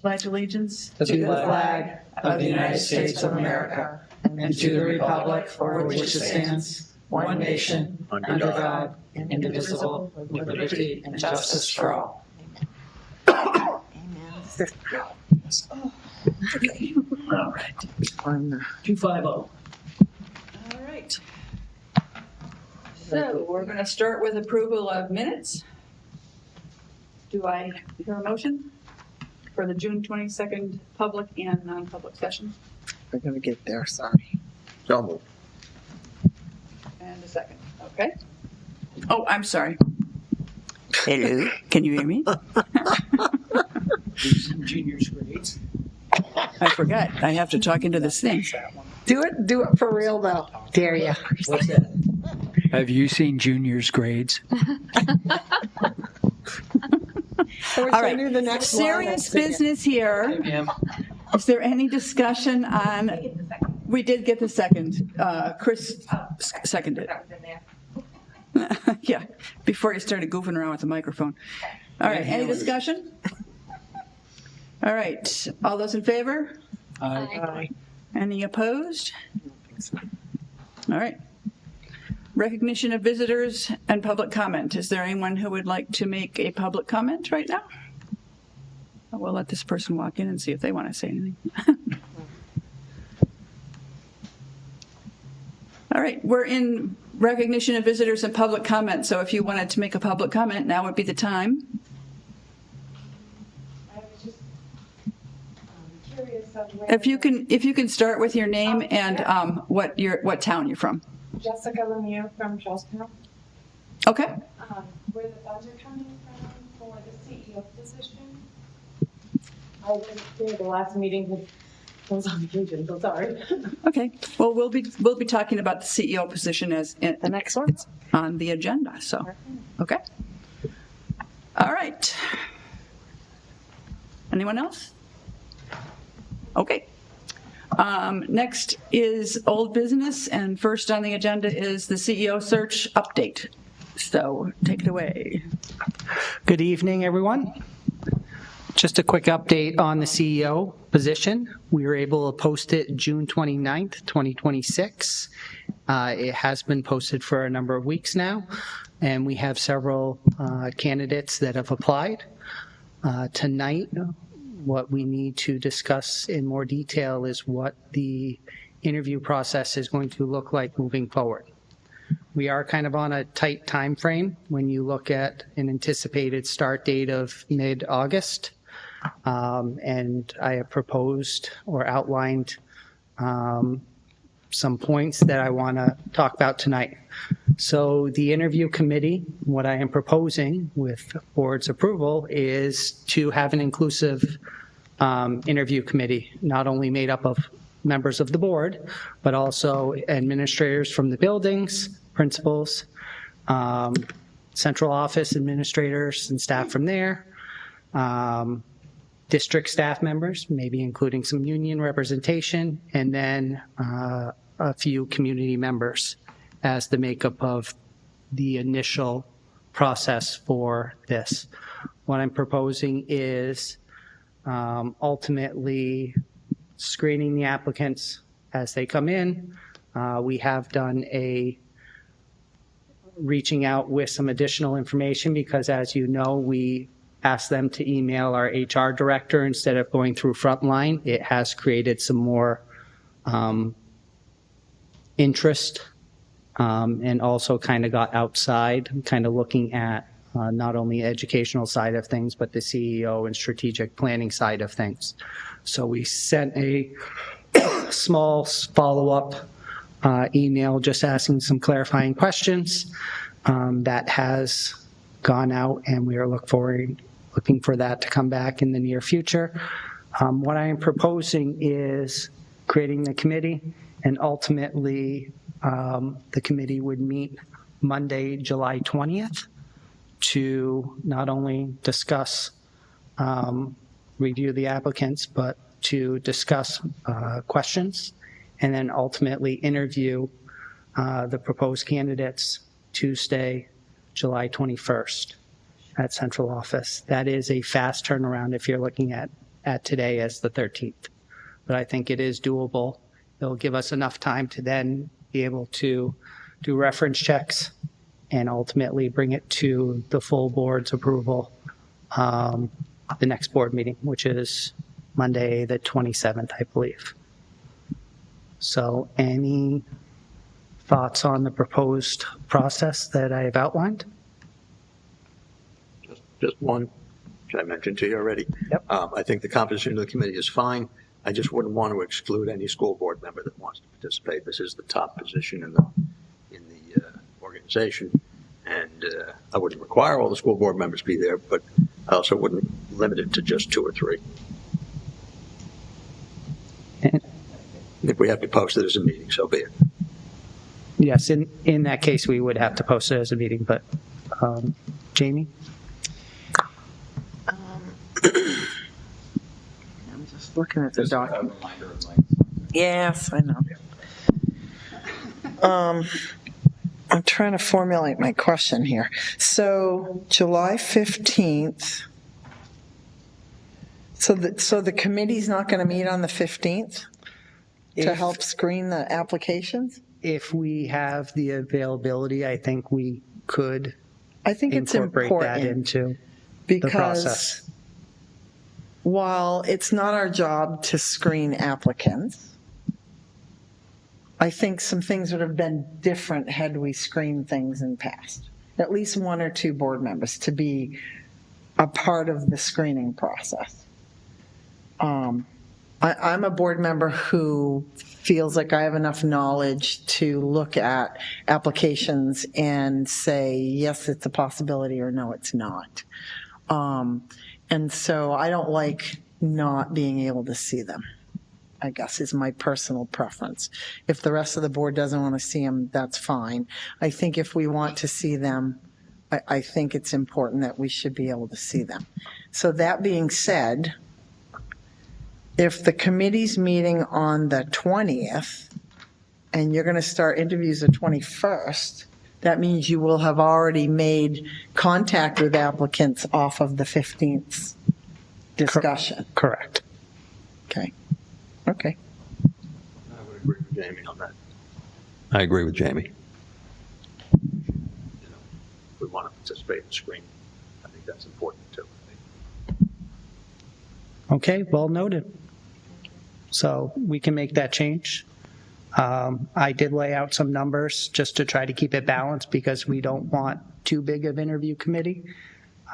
pledge allegiance to the flag of the United States of America and to the republic for which it stands, one nation, under God, indivisible, with liberty and justice for all. Amen. All right. 250. All right. So we're going to start with approval of minutes. Do I hear a motion for the June 22nd public and non-public session? We're going to get there, sorry. So moved. And a second. Okay. Oh, I'm sorry. Hello, can you hear me? Junior's grades. I forgot. I have to talk into this thing. Do it for real though. Dare ya. What's that? Have you seen Junior's grades? All right. The next Serious business here. Ma'am. Is there any discussion on? We did get the second. Chris seconded. Yeah, before you started goofing around with the microphone. All right, any discussion? All right, all those in favor? Aye. Any opposed? All right. Recognition of visitors and public comment. Is there anyone who would like to make a public comment right now? We'll let this person walk in and see if they want to say anything. All right, we're in recognition of visitors and public comment. So if you wanted to make a public comment, now would be the time. I was just curious of where. If you can start with your name and what town you're from. Jessica Lemieux from Charlestown. Okay. Where the funds are coming from for the CEO position. I was there the last meeting. I was on vacation, so sorry. Okay. Well, we'll be talking about the CEO position as The next one? it's on the agenda. So, okay. All right. Anyone else? Okay. Next is old business, and first on the agenda is the CEO search update. So take it away. Good evening, everyone. Just a quick update on the CEO position. We were able to post it June 29th, 2026. It has been posted for a number of weeks now, and we have several candidates that have applied. Tonight, what we need to discuss in more detail is what the interview process is going to look like moving forward. We are kind of on a tight time frame when you look at an anticipated start date of mid-August. And I have proposed or outlined some points that I want to talk about tonight. So the interview committee, what I am proposing with board's approval is to have an inclusive interview committee, not only made up of members of the board, but also administrators from the buildings, principals, central office administrators and staff from there, district staff members, maybe including some union representation, and then a few community members as the makeup of the initial process for this. What I'm proposing is ultimately screening the applicants as they come in. We have done a reaching out with some additional information because, as you know, we asked them to email our HR director instead of going through Frontline. It has created some more interest and also kind of got outside, kind of looking at not only educational side of things, but the CEO and strategic planning side of things. So we sent a small follow-up email just asking some clarifying questions that has gone out, and we are looking for that to come back in the near future. What I am proposing is creating the committee, and ultimately the committee would meet Monday, July 20th to not only discuss, review the applicants, but to discuss questions, and then ultimately interview the proposed candidates Tuesday, July 21st at central office. That is a fast turnaround if you're looking at at today as the 13th. But I think it is doable. It'll give us enough time to then be able to do reference checks and ultimately bring it to the full board's approval the next board meeting, which is Monday, the 27th, I believe. So any thoughts on the proposed process that I have outlined? Just one, which I mentioned to you already. Yep. I think the composition of the committee is fine. I just wouldn't want to exclude any school board member that wants to participate. This is the top position in the organization, and I wouldn't require all the school board members to be there, but I also wouldn't limit it to just 2 or 3. If we have to post it as a meeting, so be it. Yes, in that case, we would have to post it as a meeting, but Jamie? I'm just looking at the document. Yes, I know. I'm trying to formulate my question here. So July 15th. So the committee's not going to meet on the 15th to help screen the applications? If we have the availability, I think we could I think it's incorporate that important into the process. because while it's not our job to screen applicants, I think some things would have been different had we screened things in the past. At least 1 or 2 board members to be a part of the screening process. I'm a board member who feels like I have enough knowledge to look at applications and say, yes, it's a possibility, or no, it's not. And so I don't like not being able to see them, I guess, is my personal preference. If the rest of the board doesn't want to see them, that's fine. I think if we want to see them, I think it's important that we should be able to see them. So that being said, if the committee's meeting on the 20th and you're going to start interviews the 21st, that means you will have already made contact with applicants off of the 15th discussion. Correct. Okay. I would agree with Jamie on that. I agree with Jamie. If we want to participate in the screening, I think that's important too. Okay, well noted. So we can make that change. I did lay out some numbers just to try to keep it balanced because we don't want too big of interview committee.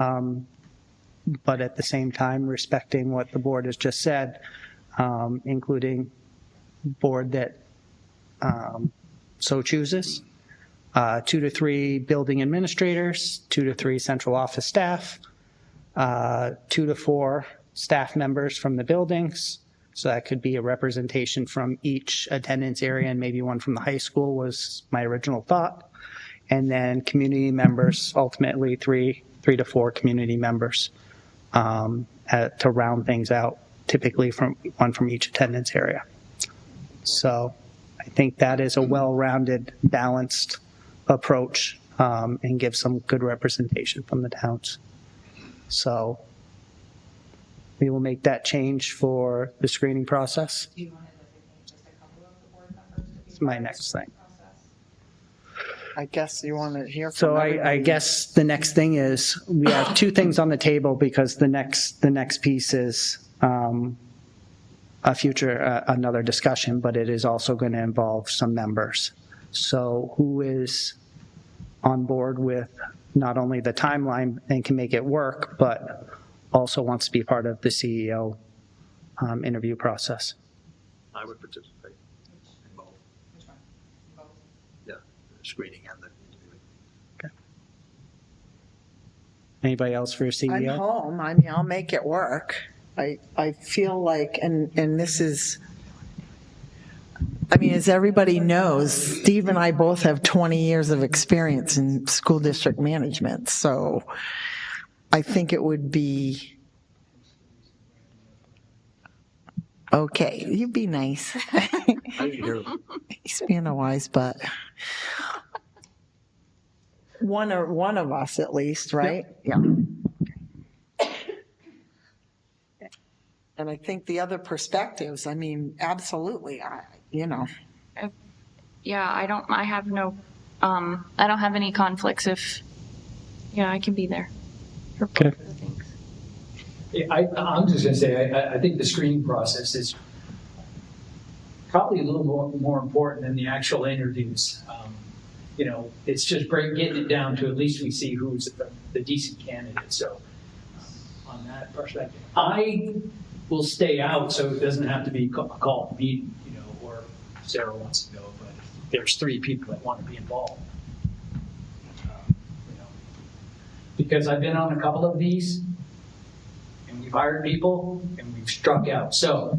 But at the same time, respecting what the board has just said, including board that so chooses, 2 to 3 building administrators, 2 to 3 central office staff, 2 to 4 staff members from the buildings. So that could be a representation from each attendance area, and maybe one from the high school was my original thought. And then community members, ultimately 3 to 4 community members to round things out, typically from one from each attendance area. So I think that is a well-rounded, balanced approach and gives some good representation from the towns. So we will make that change for the screening process. Do you want to designate just a couple of the board members to be It's my part of next the thing. process? I guess you want to hear from So everybody. I guess the next thing is, we have 2 things on the table because the next piece is a future, another discussion, but it is also going to involve some members. So who is on board with not only the timeline and can make it work, but also wants to be part of the CEO interview process? I would participate in both. Which one? Both? Yeah, the screening and the interviewing. Anybody else for I'm CEO? home. I mean, I'll make it work. I feel like, and this is, I mean, as everybody knows, Steve and I both have 20 years of experience in school district management. So I think it would be, okay, you'd be nice. I didn't hear He's being a wise butt. One of us at least, right? Yeah. And I think the other perspectives, I mean, absolutely, you know. Yeah, I don't have any conflicts if, yeah, I can be there. For both Okay. of the things. Yeah, I'm just going to say, I think the screening process is probably a little more important than the actual interviews. You know, it's just getting it down to at least we see who's the decent candidate. So on that perspective, I will stay out so it doesn't have to be a call meeting, you know, or Sarah wants to go, but if there's 3 people that want to be involved. You know, because I've been on a couple of these, and we've hired people, and we've struck out. So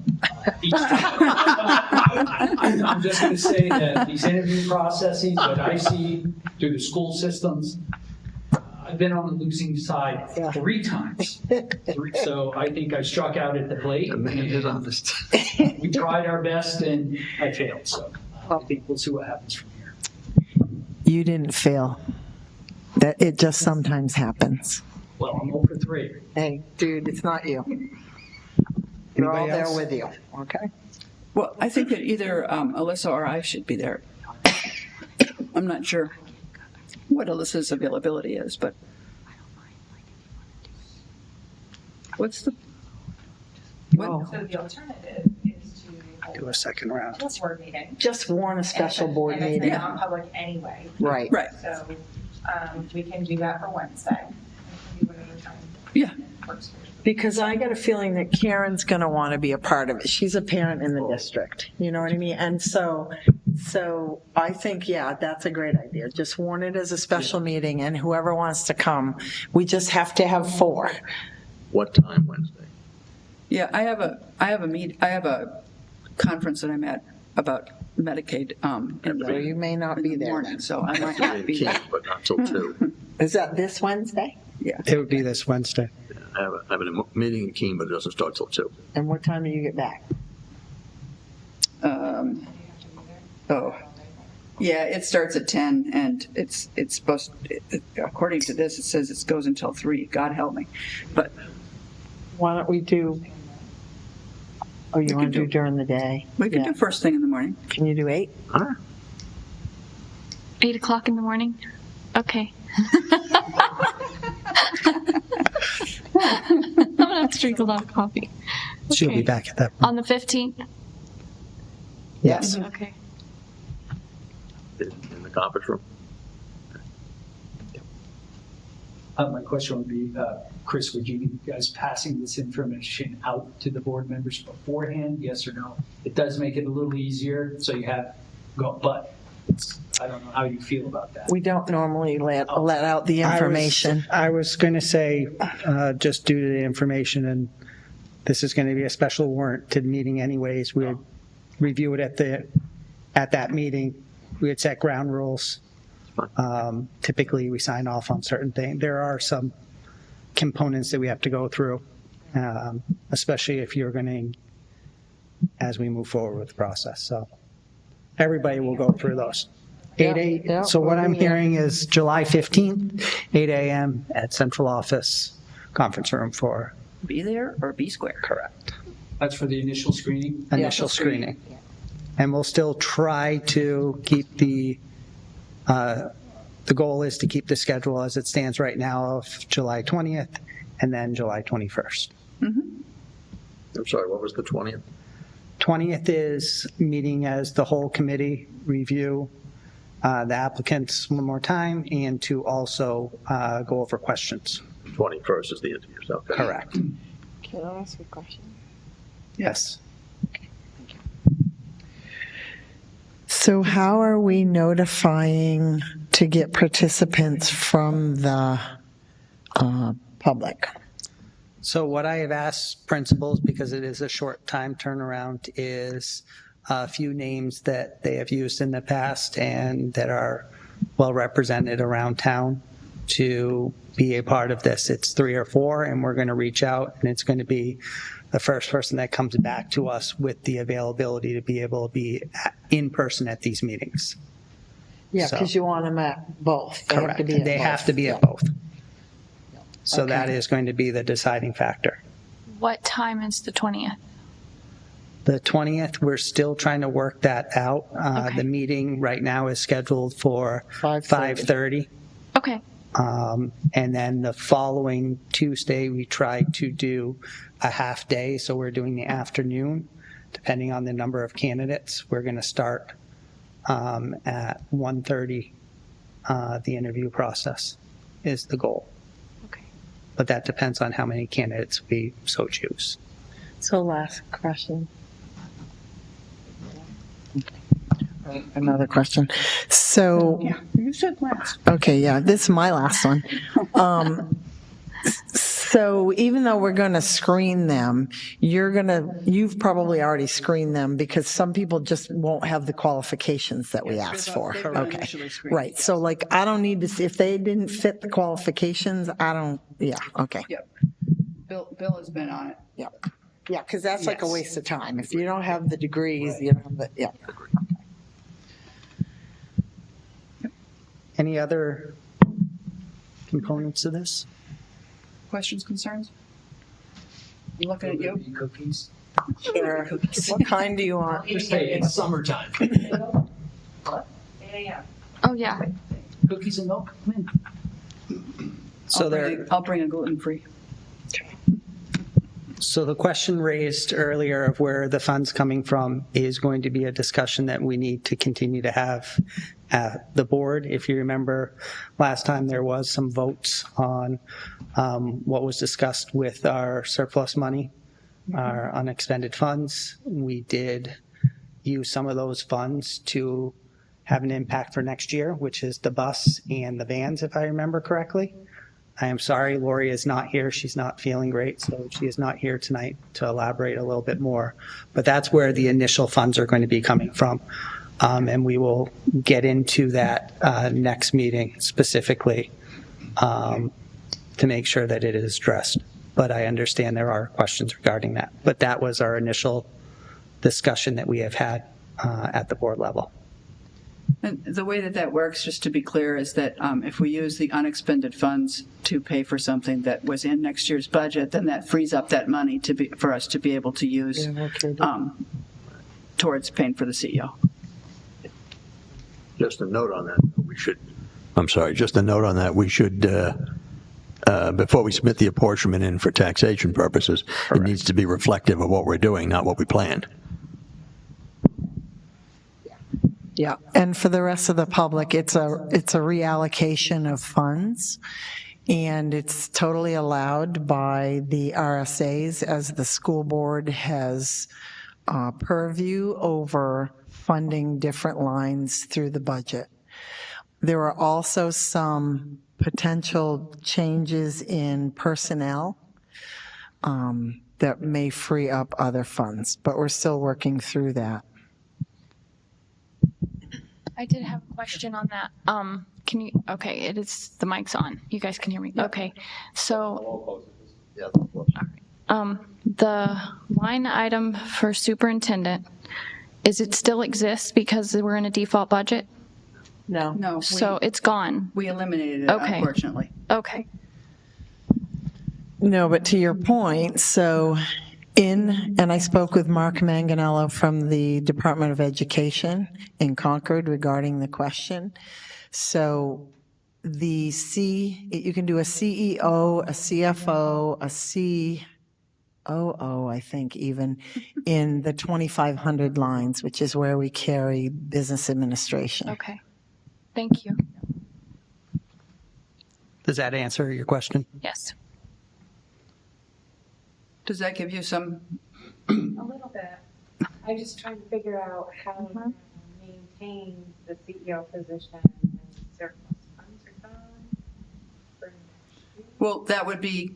each time, I'm just going to say that these interview processes that I see through the school systems, I've been on the losing side 3 times. So I think I struck out at the plate. The man is honest. We tried our best, and I failed. So I think we'll see what happens from here. You didn't fail. That it just sometimes happens. Well, I'm over 3. Hey, dude, it's not you. We're all Anybody there else? with you, okay? Well, I think that either Alyssa or I should be there. I'm not sure what Alyssa's availability is, but what's the? Oh. So the alternative is to Do a second round. hold a board meeting. Just warn a special board And it's meeting. non-public anyway. Right. Right. So we can do that for Wednesday. We can do whatever time Yeah. works for you. Because I got a feeling that Karen's going to want to be a part of it. She's a parent in the district, you know what I mean? And so I think, yeah, that's a great idea. Just warn it as a special meeting, and whoever wants to come, we just have to have 4. What time Wednesday? Yeah, I have a conference that I'm at about Medicaid in So you may not in be the there morning, then. so I might not be there. But not till 2. Is that this Wednesday? Yeah. It would be this Wednesday. I have a meeting in Keene, but it doesn't start till 2. And what time do you get back? Yeah, it starts at 10, and it's supposed, according to this, it says it goes until 3. God help me. But Why don't we do, oh, you want to do during the day? we can Yeah. do first thing in the morning. Can you do 8? 8 o'clock in the morning? Okay. I'm gonna have to drink a lot of coffee. She'll be Okay. back at that point. On the 15th? Yes. Okay. In the conference room. My question would be, Chris, would you guys passing this information out to the board members beforehand, yes or no? It does make it a little easier, so you have, but I don't know how you feel about that. We don't normally let out the information. I was going to say, just due to the information, and this is going to be a special warrant to the meeting anyways, we would review it at that meeting. We would set ground rules. Typically, we sign off on certain things. There are some components that we have to go through, especially if you're going to, as we move forward with the process. So everybody will go through those. 8 Yeah, So what we'll I'm be there. hearing is July 15th, 8 a.m. at central office conference room for Be there or be square. correct That's for the initial screening? initial screening. And we'll still try to keep the goal is to keep the schedule as it stands right now of July 20th and then July 21st. I'm sorry, what was the 20th? 20th is meeting as the whole committee, review the applicants one more time, and to also go over questions. 21st is the interviews, okay. Correct. Can I ask a question? Yes. So how are we notifying to get participants from the public? So what I have asked principals, because it is a short time turnaround, is a few names that they have used in the past and that are well represented around town to be a part of this. It's 3 or 4, and we're going to reach out, and it's going to be the first person that comes back to us with the availability to be able to be in person at these meetings. Yeah, So- because you want them at both. They have Correct. to be at They have both. to be at Yeah. both. So that is going to be the deciding factor. What time is the 20th? The 20th, we're still trying to work that out. Okay. The meeting right now is scheduled for 5:30. Okay. And then the following Tuesday, we try to do a half day, so we're doing the afternoon. Depending on the number of candidates, we're going to start at 1:30. The interview process is the goal. Okay. But that depends on how many candidates we so choose. So last question. Another question. So, Yeah, you said last. okay, yeah, this is my last one. So even though we're going to screen them, you've probably already screened them because some people just won't have the qualifications that we Yes, asked they've- for. they've been Okay. initially screened, Right. yes. So like, I don't need to see if they didn't fit the qualifications. Yeah. Okay. Yep. Bill has been on it. Yeah. Yeah. Cause that's like a Yes. waste of time. If you don't have the degrees, you don't have the, yeah. Any other components of this? Questions, concerns? I'm looking at you. Cookies. Sure. What kind do you want? Just hey, it's summertime. Oh, yeah. Cookies and milk. Come in. So I'll bring a gluten-free. So the question raised earlier of where the fund's coming from is going to be a discussion that we need to continue to have at the board. If you remember, last time there was some votes on what was discussed with our surplus money, our unexpended funds. We did use some of those funds to have an impact for next year, which is the bus and the vans, if I remember correctly. I am sorry, Lori is not here. She's not feeling great, so she is not here tonight to elaborate a little bit more. But that's where the initial funds are going to be coming from. And we will get into that next meeting specifically to make sure that it is addressed. But I understand there are questions regarding that. But that was our initial discussion that we have had at the board level. And the way that works, just to be clear, is that if we use the unexpended funds to pay for something that was in next year's budget, then that frees up that money for us to be able to use towards paying for the CEO. Just a note on that, just a note on that, we should, before we submit the apportionment in for taxation purposes, it needs to be reflective of what we're doing, not what we planned. Yeah, and for the rest of the public, it's a reallocation of funds, and it's totally allowed by the RSAs as the school board has purview over funding different lines through the budget. There are also some potential changes in personnel that may free up other funds, but we're still working through that. I did have a question on that. Can you, okay, the mic's on. You guys can hear me? Okay. So, the line item for superintendent, is it still exists because we're in a default budget? No. No, So it's gone? we eliminated it, Okay. unfortunately. Okay. No, but to your point, so and I spoke with Mark Manganello from the Department of Education in Concord regarding the question. So you can do a CEO, a CFO, a COO, I think even, in the 2,500 lines, which is where we carry business administration. Okay. Thank you. Does that answer your question? Yes. Does that give you some, A little bit. I'm just trying to figure out how to maintain the CEO position and surplus funds are gone for next year. well, that would be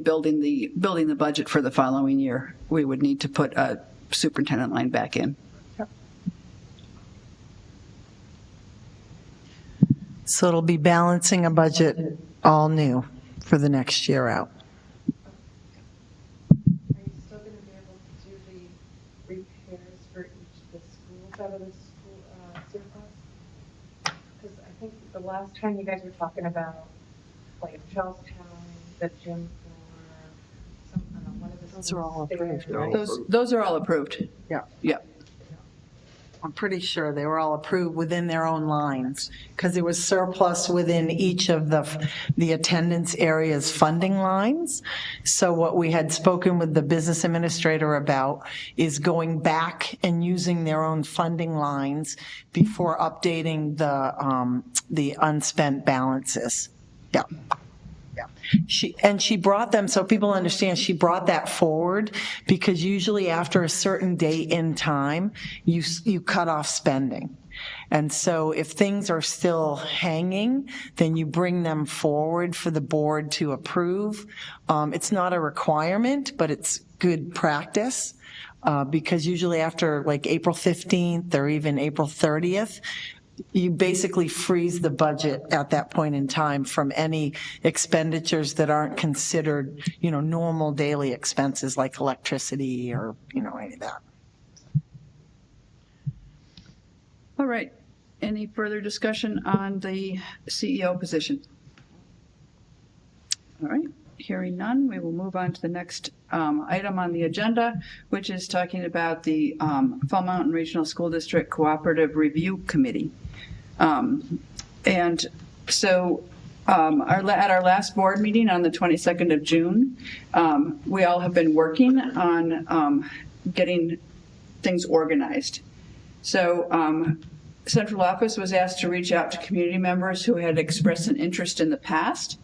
building the budget for the following year. We would need to put a superintendent line back in. So it'll be balancing a budget all new for the next year out. Are you still going to be able to do the repairs for each of the schools out of the school surplus? Because I think the last time you guys were talking about, like Charlestown, the gym floor, some Those are all approved, right? Those are all approved. Yeah. Yeah. I'm pretty sure they were all approved within their own lines, because there was surplus within each of the attendance areas funding lines. So what we had spoken with the business administrator about is going back and using their own funding lines before updating the unspent balances. Yeah. She brought them, so people understand, she brought that forward because usually after a certain date in time, you cut off spending. And so if things are still hanging, then you bring them forward for the board to approve. It's not a requirement, but it's good practice. Because usually after like April 15th or even April 30th, you basically freeze the budget at that point in time from any expenditures that aren't considered, normal daily expenses like electricity or, any of that. All right. Any further discussion on the CEO position? All right. Hearing none, we will move on to the next item on the agenda, which is talking about the Fall Mountain Regional School District Cooperative Review Committee. And so at our last board meeting on the 22nd of June, we all have been working on getting things organized. So central office was asked to reach out to community members who had expressed an interest in the past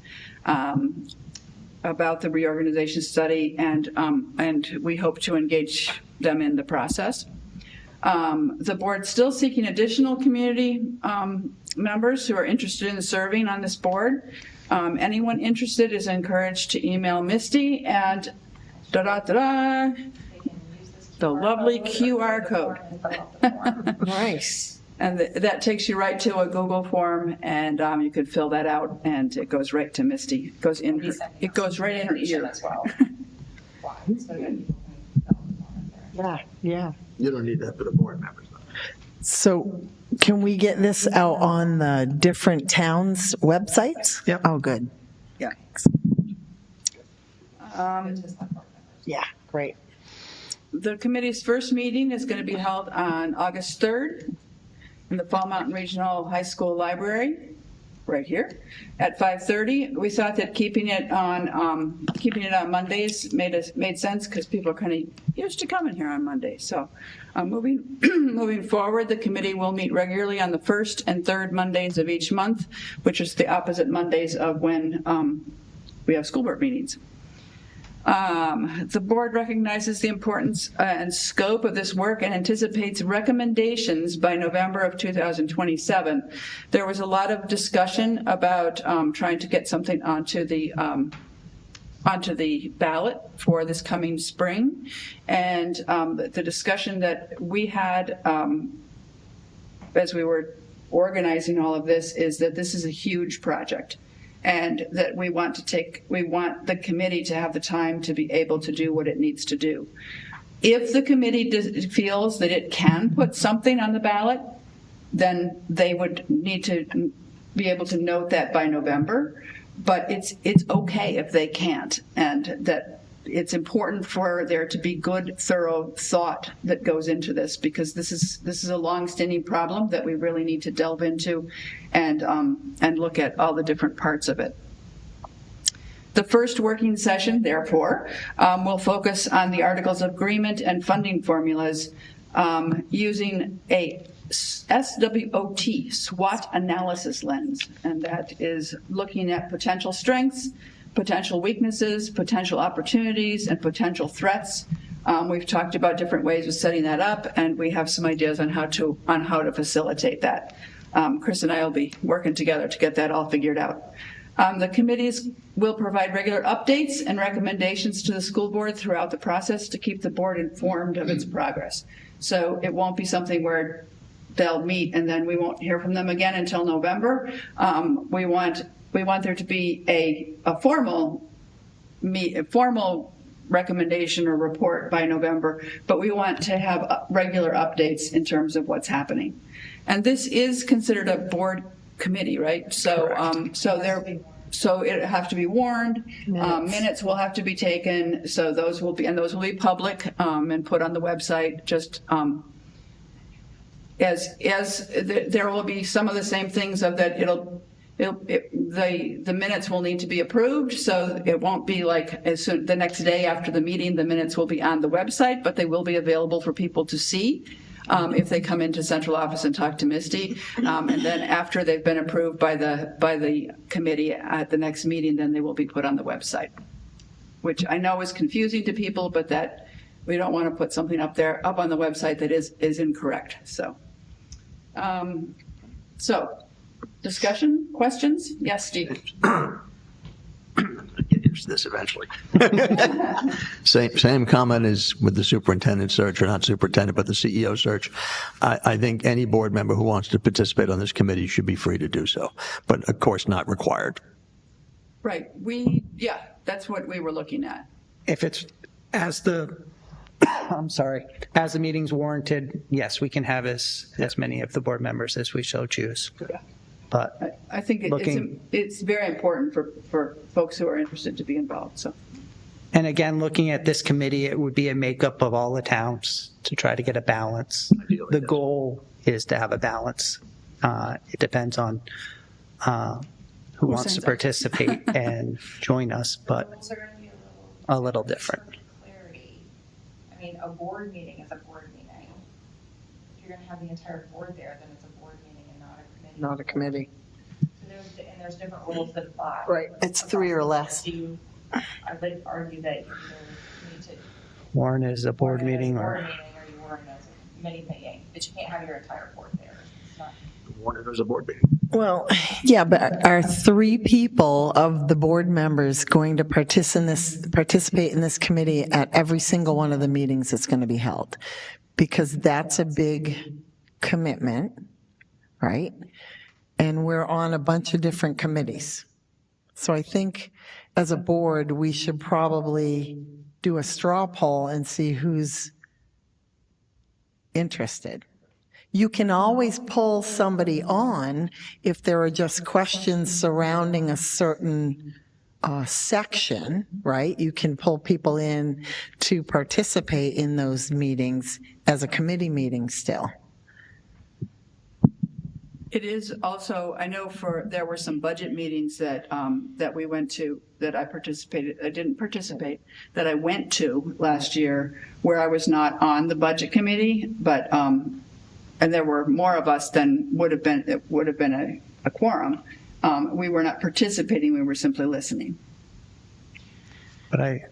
about the reorganization study, and we hope to engage them in the process. The board's still seeking additional community members who are interested in serving on this board. Anyone interested is encouraged to email Misty and the lovely QR code. Nice. And that takes you right to a Google form, and you could fill that out, and it goes right to Misty. It goes right in her ear. As well. Yeah. You don't need that for the board members. So can we get this out on the different towns' websites? Yep. Oh, good. Yeah. Yeah, great. The committee's first meeting is going to be held on August 3rd in the Fall Mountain Regional High School Library, right here, at 5:30. We thought that keeping it on Mondays made sense because people are kind of used to coming here on Mondays. So moving forward, the committee will meet regularly on the first and third Mondays of each month, which is the opposite Mondays of when we have school board meetings. The board recognizes the importance and scope of this work and anticipates recommendations by November of 2027. There was a lot of discussion about trying to get something onto the ballot for this coming spring. And the discussion that we had as we were organizing all of this is that this is a huge project. And that we want the committee to have the time to be able to do what it needs to do. If the committee feels that it can put something on the ballot, then they would need to be able to note that by November. But it's okay if they can't, and that it's important for there to be good, thorough thought that goes into this, because this is a long-standing problem that we really need to delve into and look at all the different parts of it. The first working session, therefore, will focus on the Articles of Agreement and funding formulas using a SWOT, SWOT analysis lens, and that is looking at potential strengths, potential weaknesses, potential opportunities, and potential threats. We've talked about different ways of setting that up, and we have some ideas on how to facilitate that. Chris and I will be working together to get that all figured out. The committees will provide regular updates and recommendations to the school board throughout the process to keep the board informed of its progress. So it won't be something where they'll meet and then we won't hear from them again until November. We want there to be a formal recommendation or report by November, but we want to have regular updates in terms of what's happening. And this is considered a board committee, right? So, So it have to be warned, minutes will have to be taken, so those will be public, and put on the website, just, there will be some of the same things of that the minutes will need to be approved, so it won't be like as soon, the next day after the meeting, the minutes will be on the website, but they will be available for people to see. If they come into central office and talk to Misty, and then after they've been approved by the committee at the next meeting, then they will be put on the website, which I know is confusing to people, but that we don't want to put something up on the website that is incorrect. So, discussion, questions? Yes, Steve. Get used to this eventually. Same comment as with the superintendent search, or not superintendent, but the CEO search. I think any board member who wants to participate on this committee should be free to do so, but of course not required. Right. That's what we were looking at. If it's as the meeting's warranted, yes, we can have as many of the board members as we so choose. Yeah. But I think it's very important for folks who are interested to be involved. So, and again, looking at this committee, it would be a makeup of all the towns to try to get a balance. The goal is to have a balance. It depends on who wants to participate and join us, but Rules are going to be a little different. Clarity. I mean, a board meeting is a board meeting. If you're going to have the entire board there, then it's a board meeting and not a committee. Not a committee. So there's different rules that apply. Right, it's 3 or less. I would argue that you need to Warren is a board warn it as meeting a or board meeting, or you warn it as a committee meeting, but you can't have your entire board there. It's not. Warn it as a board meeting. Well, yeah, but are 3 people of the board members going to participate in this committee at every single one of the meetings that's going to be held? Because that's a big commitment, right? And we're on a bunch of different committees. So I think as a board, we should probably do a straw poll and see who's interested. You can always pull somebody on if there are just questions surrounding a certain section, right? You can pull people in to participate in those meetings as a committee meeting still. it is also, I know there were some budget meetings that we went to, that I didn't participate, that I went to last year where I was not on the budget committee, but, and there were more of us than would have been a quorum. We were not participating, we were simply listening. But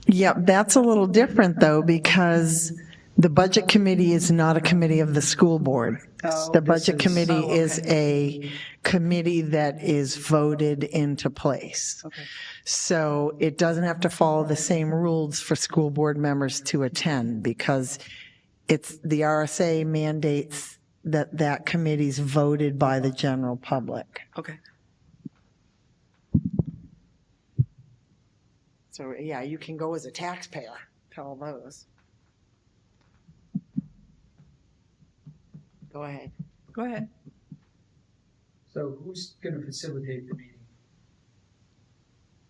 Yeah, that's a little different though, because the budget committee is not a committee of the school board. The budget committee is a committee that is voted into place. Okay. So it doesn't have to follow the same rules for school board members to attend, because it's the RSA mandates that committee's voted by the general public. Okay. So, yeah, you can go as a taxpayer to all those. Go ahead. Go ahead. So who's going to facilitate the meeting?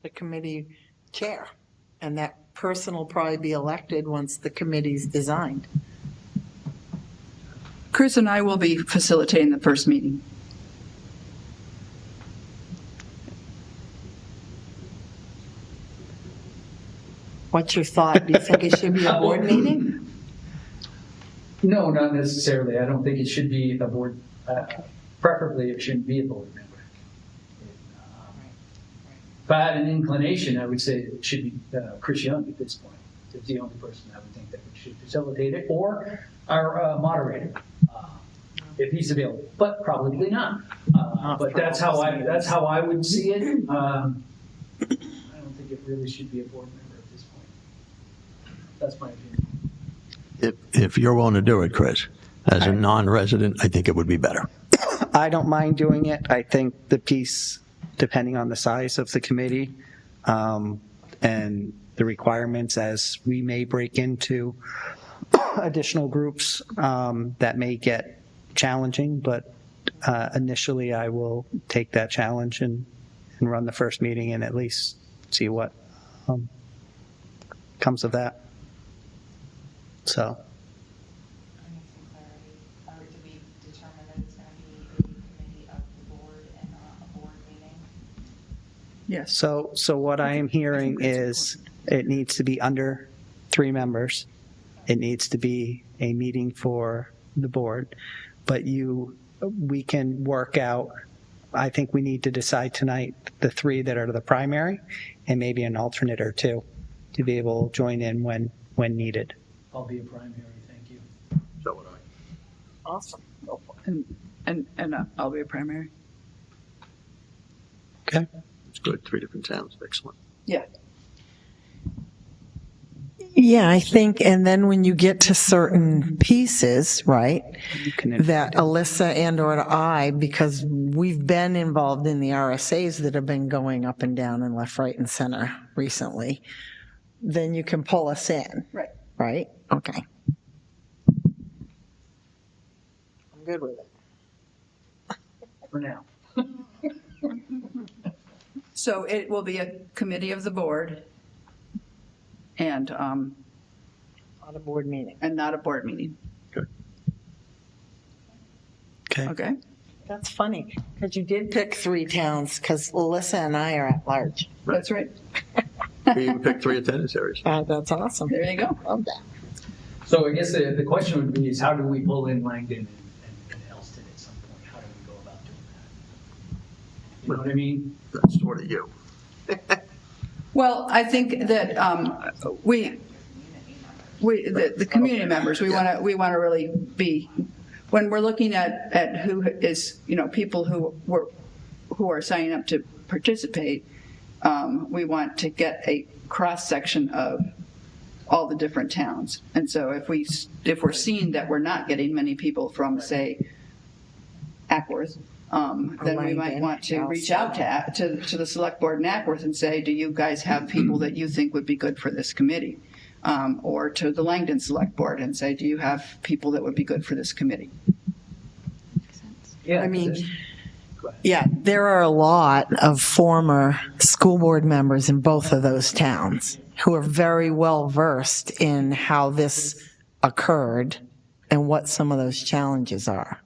The committee chair, and that person will probably be elected once the committee's designed. Chris and I will be facilitating the first meeting. What's your thought? Do you think it should be a board meeting? No, not necessarily. I don't think it should be a board, preferably it shouldn't be a board member. If I had an inclination, I would say it should be Chris Young at this point. It's the only person I would think that should facilitate it, or our moderator, if he's available, but probably not. But that's how I would see it. I don't think it really should be a board member at this point. That's my opinion. If you're willing to do it, Chris, as a non-resident, I think it would be better. I don't mind doing it. I think the piece, depending on the size of the committee and the requirements, as we may break into additional groups, that may get challenging, but initially I will take that challenge and and run the first meeting and at least see what comes of that. So, I need some clarity. Or do we determine that it's going to be a committee of the board and not a board meeting? Yes. so what I am hearing is it needs to be under 3 members. It needs to be a meeting for the board, but we can work out, I think we need to decide tonight the 3 that are the primary and maybe an alternate or 2 to be able to join in when needed. I'll be a primary, thank you. So would I. Awesome. And I'll be a primary. Okay. It's good. 3 different towns. Excellent. Yeah. Yeah, I think, and then when you get to certain pieces, right, You can that Alyssa and/or I, because we've been involved in the RSAs that have been going up and down and left, right, and center recently, then you can pull us in. Right. Right? Okay. I'm good with it. For now. So it will be a committee of the board and On a board meeting. not a board meeting. Okay. Okay? That's funny, because you did pick 3 towns, because Alyssa and I are at large. That's right. We even picked 3 attendance areas. That's awesome. There you go. Love that. So I guess the question would be is how do we pull in Langdon and Elston at some point? How do we go about doing that? You know what I mean? That's sort of you. Well, I think that the community members, we want to really be, when we're looking at who is, people who are signing up to participate, we want to get a cross-section of all the different towns. And so if we're seeing that we're not getting many people from, say, Ackworth, then we might want to reach out to the select board in Ackworth and say, do you guys have people that you think would be good for this committee? Or to the Langdon Select Board and say, do you have people that would be good for this committee? Yeah. I mean, yeah, there are a lot of former school board members in both of those towns who are very well versed in how this occurred and what some of those challenges are.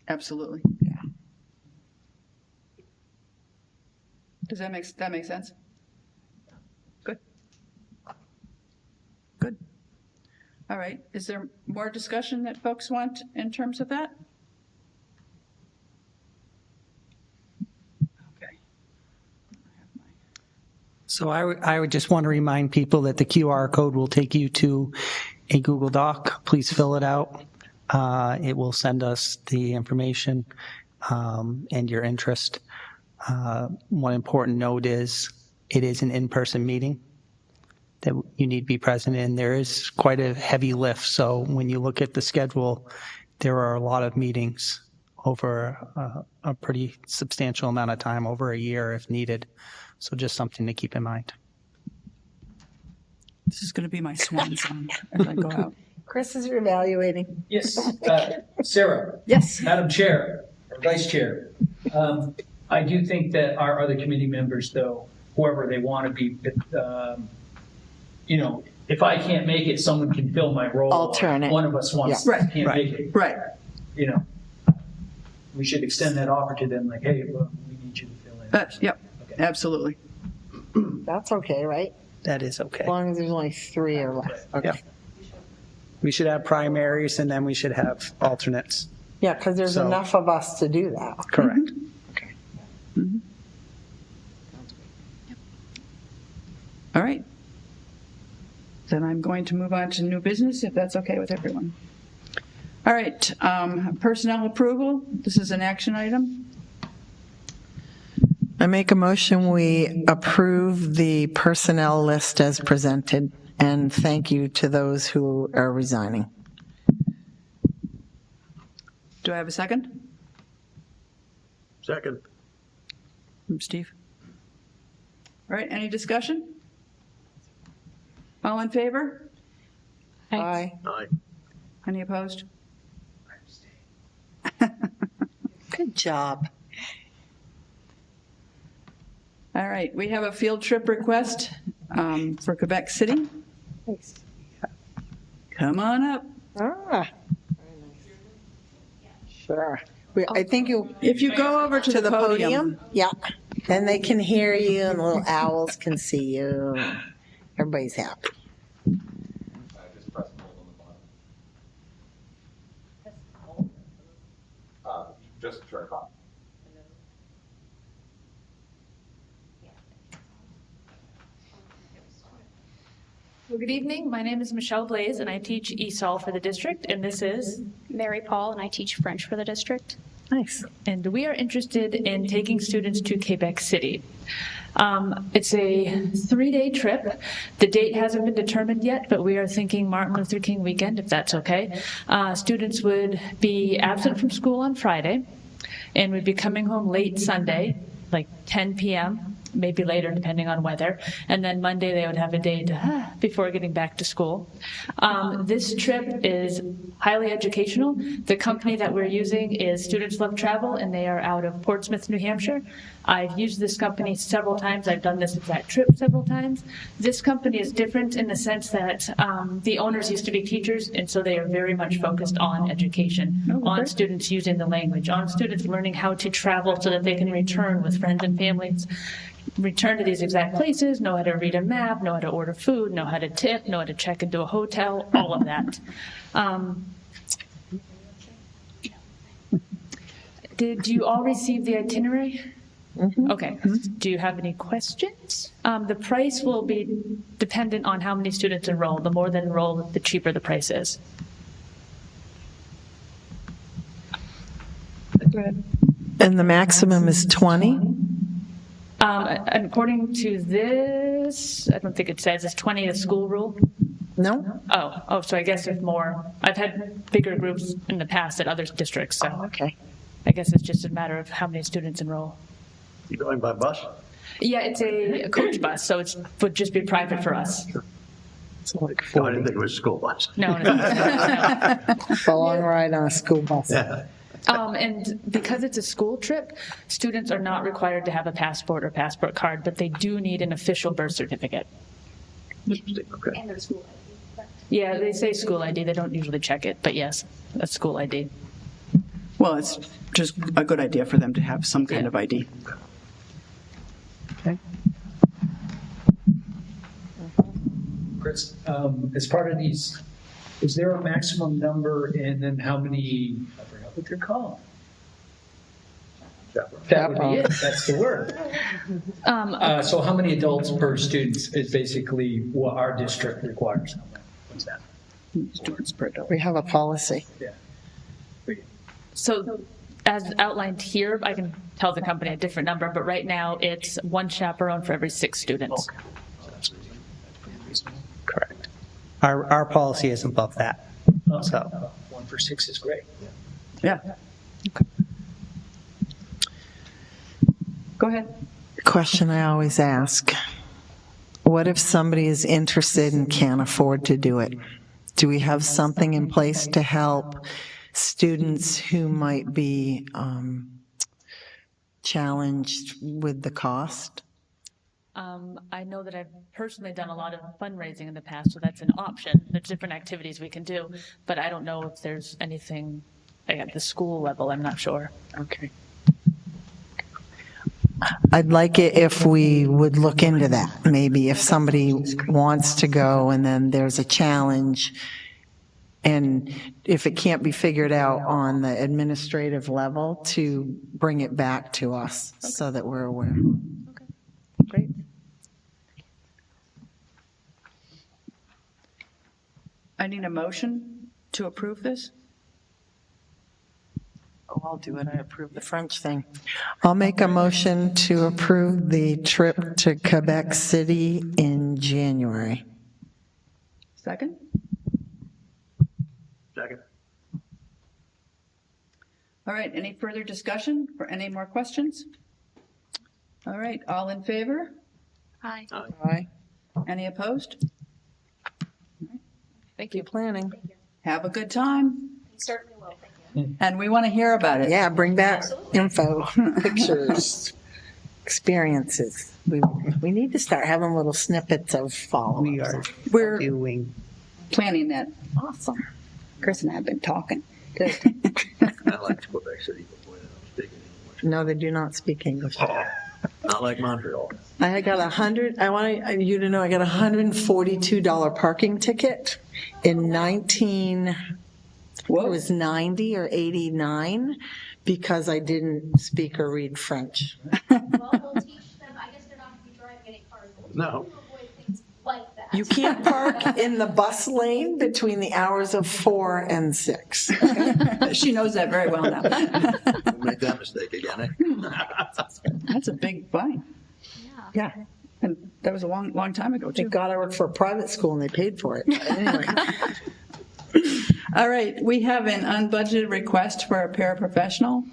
Absolutely. Yeah. Does that make sense? Good. Good. All right. Is there more discussion that folks want in terms of that? Okay. So I would just want to remind people that the QR code will take you to a Google Doc. Please fill it out. It will send us the information and your interest. One important note is it is an in-person meeting that you need to be present in. There is quite a heavy lift. So when you look at the schedule, there are a lot of meetings over a pretty substantial amount of time, over a year if needed. So just something to keep in mind. This is going to be my swan song as I go out. Chris is evaluating. Yes, Sarah. Yes. Madam Chair, or Vice Chair, I do think that our other committee members, though, whoever they want to be, if I can't make it, someone can fill my role. Alternate. One of us wants, Yeah. Right. can't make it. Right. We should extend that offer to them, like, hey, well, we need you to fill in. Yep. Okay. Absolutely. That's okay, right? That is okay. As long as there's only 3 or less. Okay. Yeah. We should have primaries and then we should have alternates. Yeah, because there's So- enough of us to do that. Correct. All right. Then I'm going to move on to new business, if that's okay with everyone. All right, personnel approval. This is an action item. I make a motion, we approve the personnel list as presented, and thank you to those who are resigning. Do I have a second? Second. From Steve. All right, any discussion? All in favor? Aye. Aye. Any opposed? Good job. All right, we have a field trip request for Quebec City. Come on up. Ah. Sure. I think you, If you go over to the podium. yeah, then they can hear you and little owls can see you. Everybody's happy. Just press hold on the bottom. Just turn it on. Well, good evening. My name is Michelle Blaze, and I teach ESOL for the district, and this is Mary Paul, and I teach French for the district. Nice. And we are interested in taking students to Quebec City. It's a 3-day trip. The date hasn't been determined yet, but we are thinking Martin Luther King weekend, if that's okay. Students would be absent from school on Friday, and would be coming home late Sunday, like 10 p.m., maybe later depending on weather, and then Monday they would have a day before getting back to school. This trip is highly educational. The company that we're using is Students Love Travel, and they are out of Portsmouth, New Hampshire. I've used this company several times. I've done this exact trip several times. This company is different in the sense that the owners used to be teachers, and so they are very much focused on education, on students using the language, on students learning how to travel so that they can return with friends and families, return to these exact places, know how to read a map, know how to order food, know how to tip, know how to check into a hotel, all of that. Did you all receive the itinerary? Mm-hmm. Okay. Do you have any questions? The price will be dependent on how many students enroll. The more that enroll, the cheaper the price is. And the maximum is 20? According to this, I don't think it says, it's 20 the school rule. No? Oh, so I guess if more, I've had bigger groups in the past at other districts, so. Okay. I guess it's just a matter of how many students enroll. You going by bus? Yeah, it's a coach bus, so it would just be private for us. No, I didn't think it was a school bus. No. A long ride on a school bus. Yeah. And because it's a school trip, students are not required to have a passport or passport card, but they do need an official birth certificate. Interesting, okay. And their school ID, correct? Yeah, they say school ID. They don't usually check it, but yes, a school ID. Well, it's just a good idea for them to have some kind of ID. Okay. Chris, as part of these, is there a maximum number and then how many, I forgot what they're called? That would be it, that's the word. So how many adults per student is basically what our district requires? What's that? Students per adult. We have a policy. Yeah. So as outlined here, I can tell the company a different number, but right now it's 1 chaperone for every 6 students. Okay. So that's reasonable. Correct. Our policy is above that. So 1 for 6 is great. Yeah. Go ahead. Question I always ask. What if somebody is interested and can't afford to do it? Do we have something in place to help students who might be challenged with the cost? I know that I've personally done a lot of fundraising in the past, so that's an option. There's different activities we can do, but I don't know if there's anything at the school level. I'm not sure. Okay. I'd like it if we would look into that. Maybe if somebody wants to go and then there's a challenge, and if it can't be figured out on the administrative level, to bring it back to us so that we're aware. Okay, great. I need a motion to approve this. Oh, I'll do it. I approve the French thing. I'll make a motion to approve the trip to Quebec City in January. Second? Second. All right, any further discussion or any more questions? All right, all in favor? Hi. Aye. Any opposed? Thank you. Planning. Have a good time, Certainly will, thank you. and we want to hear about it. Yeah, bring back info, pictures. experiences. We need to start having little snippets of follow-ups. We are We're doing. planning that. Awesome. Chris and I have been talking. I like Quebec City before that. I'm speaking English. No, they do not speak English. Not like Montreal. I got I want you to know, I got a $142 parking ticket in it was 90 or 89 because I didn't speak or read French. Well, we'll teach them, I guess they're not going to be driving any cars. No. To avoid things like that. You can't park in the bus lane between the hours of 4 and 6. She knows that very well now. Don't make that mistake again, eh? That's a big fine. Yeah. And that was a long time ago, too. Thank God I worked for a private school and they paid for it. Anyway. All right, we have an unbudgeted request for a paraprofessional.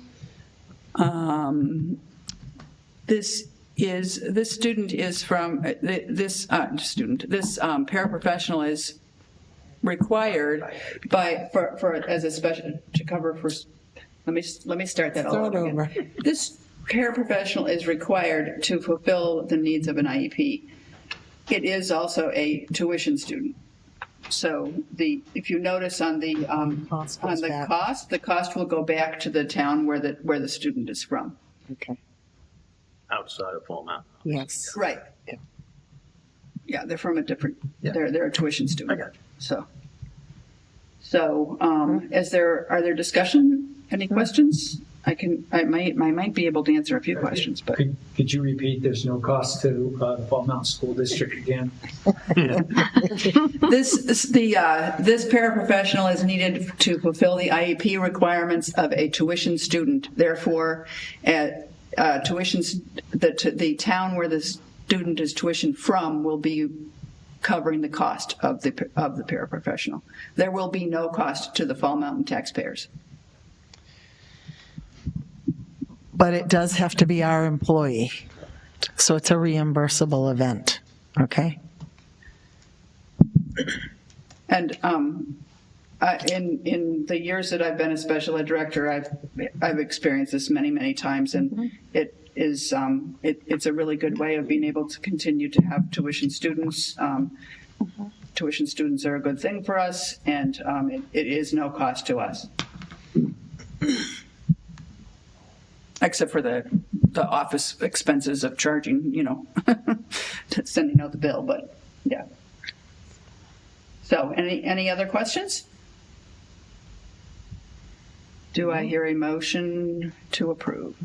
This paraprofessional is required as a special, to cover for, let me start that all Start over over. again. This paraprofessional is required to fulfill the needs of an IEP. It is also a tuition student. So if you notice on the cost will go back to the town where the student is from. Okay. Outside of Fall Mountain. Yes. Right. Yeah, they're from a different, Yeah. they're a tuition student. I got So are there discussion, any questions? I might be able to answer a few questions, but. Could you repeat, there's no cost to the Fall Mountain School District again? This paraprofessional is needed to fulfill the IEP requirements of a tuition student. Therefore, the town where the student is tuitioned from will be covering the cost of the paraprofessional. There will be no cost to the Fall Mountain taxpayers. But it does have to be our employee. So it's a reimbursable event. Okay? And in the years that I've been a special ed director, I've experienced this many times, and it's a really good way of being able to continue to have tuition students. Tuition students are a good thing for us, and it is no cost to us, except for the office expenses of charging, sending out the bill. But yeah. So any other questions? Do I hear a motion to approve?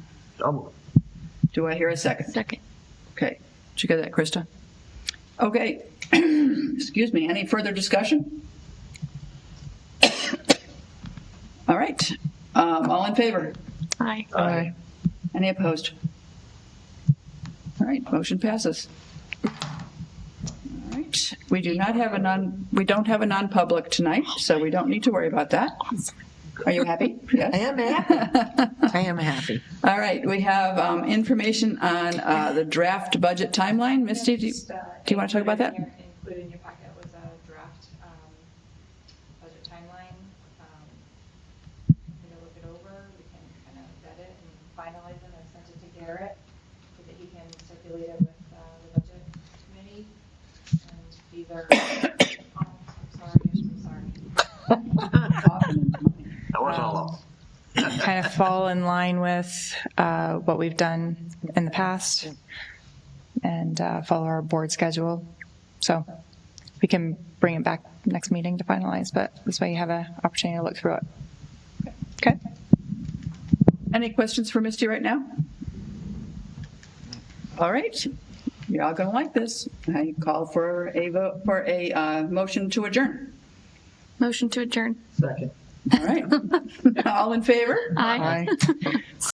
Do I hear a second? Second. Okay. Did you get that, Krista? Okay. Excuse me. Any further discussion? All right. All in favor? Aye. Aye. Any opposed? All right. Motion passes. All right. We don't have a non-public tonight, so we don't need to worry about that. Are you happy? Yes. I am happy. I am happy. All right, we have information on the draft budget timeline. Misty, do you want to talk about that? Included in your packet was a draft budget timeline. You can look it over. We can kind of vet it and finalize it and send it to Garrett so that he can circulate it with the budget committee. And these are, I'm sorry. That was all. Kind of fall in line with what we've done in the past and follow our board schedule. So we can bring it back next meeting to finalize, but this way you have an opportunity to look through it. Okay. Any questions for Misty right now? All right. You're all going to like this. I call for a vote for a motion to adjourn. Motion to adjourn. Second. All right. All in favor? Aye. Aye.